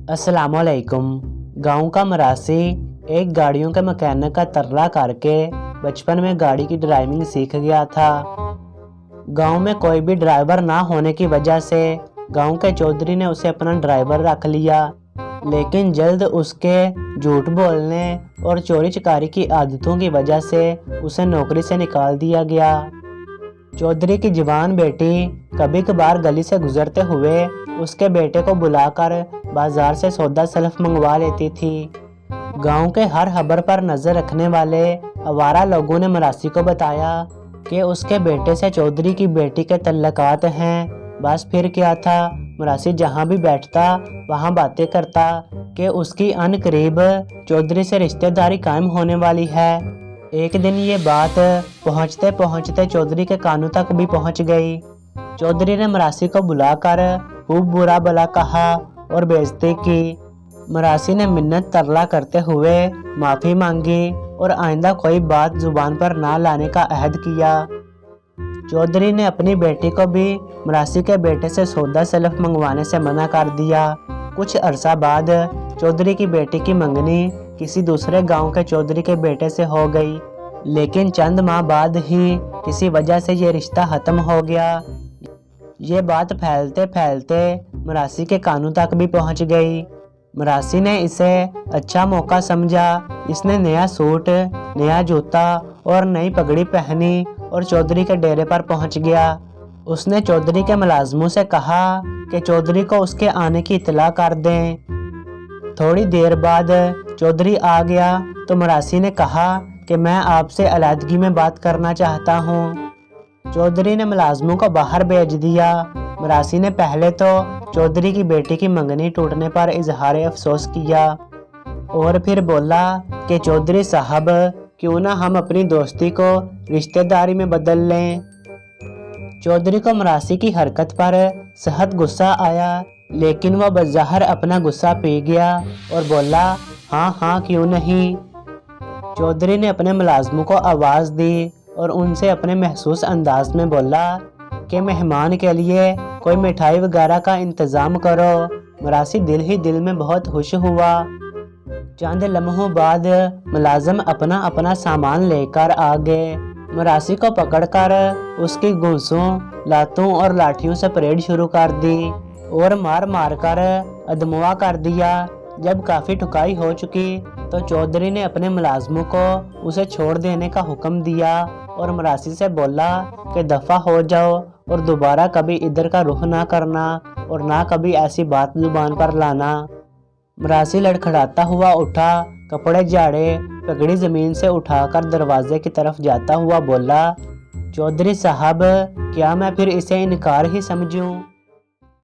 अस्सलामुअलैकुम। गांव का मरासी एक गाड़ियों के मैकेनिक का तरला करके बचपन में गाड़ी की ड्राइविंग सीख गया था। गांव में कोई भी ड्राइवर ना होने की वजह से गांव के चौधरी ने उसे अपना ड्राइवर रख लिया, लेकिन जल्द उसके झूठ बोलने और चोरी चकारी की आदतों की वजह से उसे नौकरी से निकाल दिया गया। चौधरी की जवान बेटी कभी कभार गली से गुजरते हुए उसके बेटे को बुलाकर बाजार से सौदा सलफ मंगवा लेती थी। गांव के हर खबर पर नजर रखने वाले आवारा लोगों ने मरासी को बताया कि उसके बेटे से चौधरी की बेटी के तल्लकात हैं। बस फिर क्या था, मरासी जहां भी बैठता वहां बातें करता कि उसकी अनकरीब चौधरी से रिश्तेदारी कायम होने वाली है। एक दिन ये बात पहुंचते पहुंचते चौधरी के कानों तक भी पहुंच गई। चौधरी ने मरासी को बुलाकर खूब बुरा भला कहा और बेइज्जती की। मरासी ने मिन्नत तरला करते हुए माफ़ी मांगी और आइंदा कोई बात जुबान पर ना लाने का अहद किया। चौधरी ने अपनी बेटी को भी मरासी के बेटे से सौदा सलफ मंगवाने से मना कर दिया। कुछ अरसा बाद चौधरी की बेटी की मंगनी किसी दूसरे गांव के चौधरी के बेटे से हो गई, लेकिन चंद माह बाद ही किसी वजह से ये रिश्ता खत्म हो गया। ये बात फैलते फैलते मरासी के कानों तक भी पहुंच गई। मरासी ने इसे अच्छा मौका समझा। इसने नया सूट, नया जूता और नई पगड़ी पहनी और चौधरी के डेरे पर पहुंच गया। उसने चौधरी के मुलाजमों से कहा कि चौधरी को उसके आने की इत्तला कर दें। थोड़ी देर बाद चौधरी आ गया तो मरासी ने कहा कि मैं आपसे अलहदगी में बात करना चाहता हूँ। चौधरी ने मुलाजमों को बाहर भेज दिया। मरासी ने पहले तो चौधरी की बेटी की मंगनी टूटने पर इजहार अफसोस किया और फिर बोला कि चौधरी साहब, क्यों ना हम अपनी दोस्ती को रिश्तेदारी में बदल लें। चौधरी को मरासी की हरकत पर सख्त गुस्सा आया, लेकिन वह बज़ाहिर अपना गुस्सा पी गया और बोला, हाँ हाँ क्यों नहीं। चौधरी ने अपने मुलाजमों को आवाज़ दी और उनसे अपने महसूस अंदाज में बोला कि मेहमान के लिए कोई मिठाई वगैरह का इंतज़ाम करो। मरासी दिल ही दिल में बहुत खुश हुआ। चंद लम्हों बाद मुलाजिम अपना अपना सामान लेकर आ गए। मरासी को पकड़कर उसकी गूंसों, लातों और लाठियों से परेड शुरू कर दी और मार मार कर अदमुआ कर दिया। जब काफ़ी ठुकाई हो चुकी तो चौधरी ने अपने मुलाजमों को उसे छोड़ देने का हुक्म दिया और मरासी से बोला कि दफ़ा हो जाओ और दोबारा कभी इधर का रुख ना करना और ना कभी ऐसी बात जुबान पर लाना। मरासी लड़खड़ाता हुआ उठा, कपड़े झाड़े, पगड़ी ज़मीन से उठाकर दरवाजे की तरफ जाता हुआ बोला, चौधरी साहब, क्या मैं फिर इसे इनकार ही समझूं?